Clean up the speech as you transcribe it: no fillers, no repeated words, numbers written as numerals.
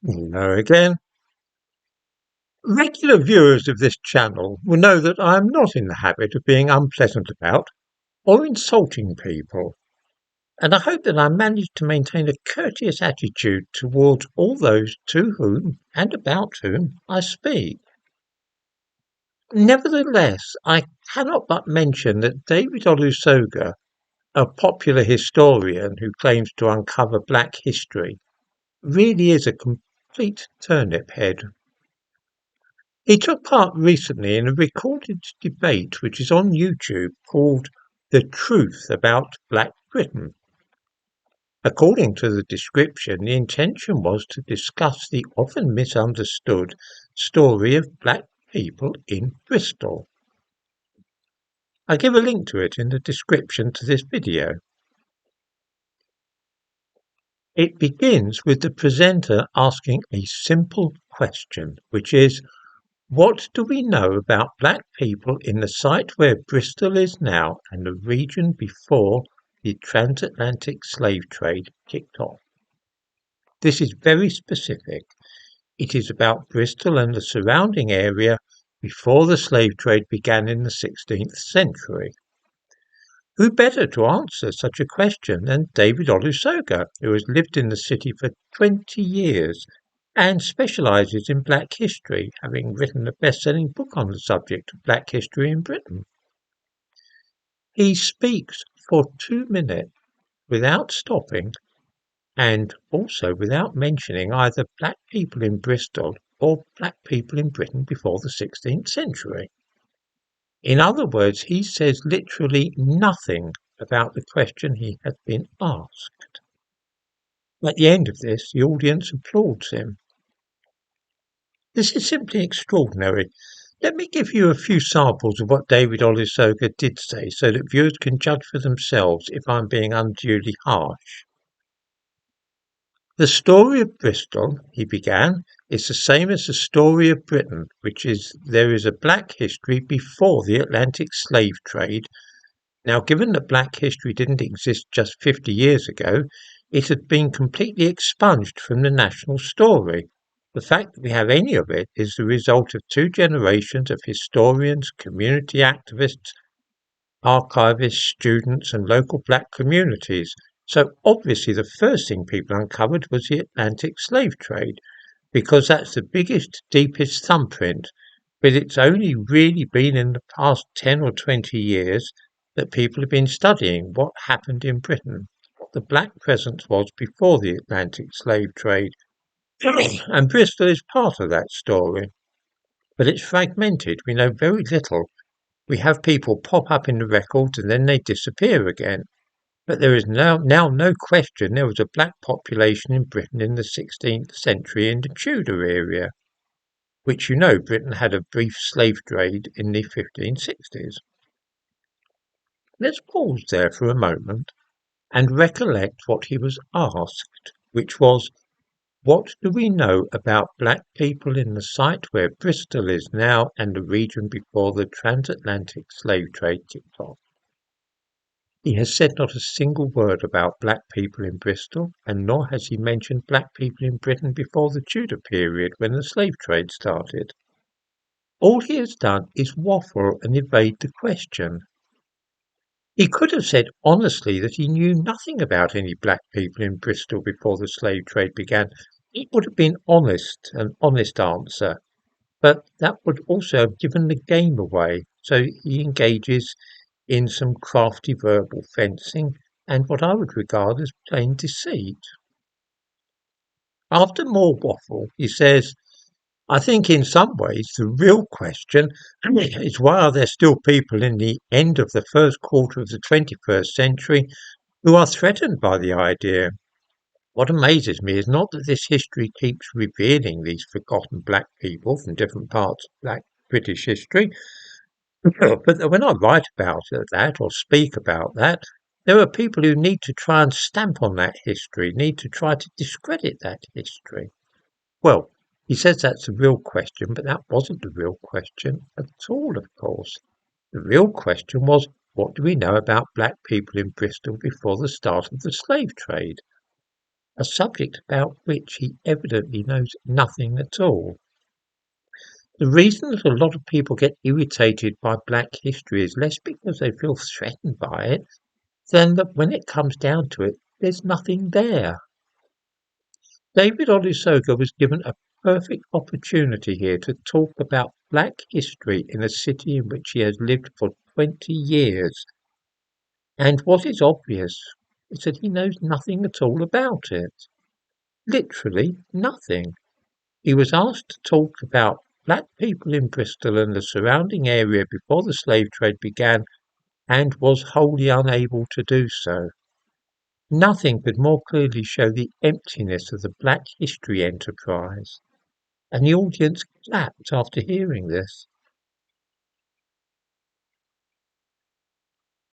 Hello again. Regular viewers of this channel will know that I am not in the habit of being unpleasant about or insulting people, and I hope that I manage to maintain a courteous attitude towards all those to whom and about whom I speak. Nevertheless, I cannot but mention that David Olusoga, a popular historian who claims to uncover black history, really is a complete turnip head. He took part recently in a recorded debate which is on YouTube called "The Truth About Black Britain". According to the description, the intention was to discuss the often misunderstood story of black people in Bristol. I give a link to it in the description to this video. It begins with the presenter asking a simple question, which is, what do we know about black people in the site where Bristol is now and the region before the transatlantic slave trade kicked off? This is very specific. It is about Bristol and the surrounding area before the slave trade began in the 16th century. Who better to answer such a question than David Olusoga, who has lived in the city for 20 years and specialises in black history, having written a best-selling book on the subject of black history in Britain. He speaks for 2 minutes without stopping and also without mentioning either black people in Bristol or black people in Britain before the 16th century. In other words, he says literally nothing about the question he has been asked. At the end of this, the audience applauds him. This is simply extraordinary. Let me give you a few samples of what David Olusoga did say so that viewers can judge for themselves if I'm being unduly harsh. The story of Bristol, he began, is the same as the story of Britain, which is there is a black history before the Atlantic slave trade. Now, given that black history didn't exist just 50 years ago, it had been completely expunged from the national story. The fact that we have any of it is the result of 2 generations of historians, community activists, archivists, students, and local black communities. So obviously the first thing people uncovered was the Atlantic slave trade, because that's the biggest, deepest thumbprint. But it's only really been in the past 10 or 20 years that people have been studying what happened in Britain, what the black presence was before the Atlantic slave trade. And Bristol is part of that story. But it's fragmented. We know very little. We have people pop up in the records and then they disappear again. But there is now no question there was a black population in Britain in the 16th century in the Tudor area, which you know Britain had a brief slave trade in the 1560s. Let's pause there for a moment and recollect what he was asked, which was, what do we know about black people in the site where Bristol is now and the region before the transatlantic slave trade kicked off? He has said not a single word about black people in Bristol, and nor has he mentioned black people in Britain before the Tudor period when the slave trade started. All he has done is waffle and evade the question. He could have said honestly that he knew nothing about any black people in Bristol before the slave trade began. It would have been an honest answer, but that would also have given the game away. So he engages in some crafty verbal fencing and what I would regard as plain deceit. After more waffle, he says, I think in some ways the real question is why are there still people in the end of the first quarter of the 21st century who are threatened by the idea? What amazes me is not that this history keeps revealing these forgotten black people from different parts of black British history, but that when I write about that or speak about that, there are people who need to try and stamp on that history, need to try to discredit that history. Well, he says that's the real question, but that wasn't the real question at all, of course. The real question was, what do we know about black people in Bristol before the start of the slave trade? a subject about which he evidently knows nothing at all. The reason that a lot of people get irritated by Black history is less because they feel threatened by it than that when it comes down to it, there's nothing there. David Olusoga was given a perfect opportunity here to talk about Black history in a city in which he has lived for 20 years. And what is obvious is that he knows nothing at all about it. Literally nothing. He was asked to talk about black people in Bristol and the surrounding area before the slave trade began and was wholly unable to do so. Nothing could more clearly show the emptiness of the Black history enterprise, and the audience clapped after hearing this.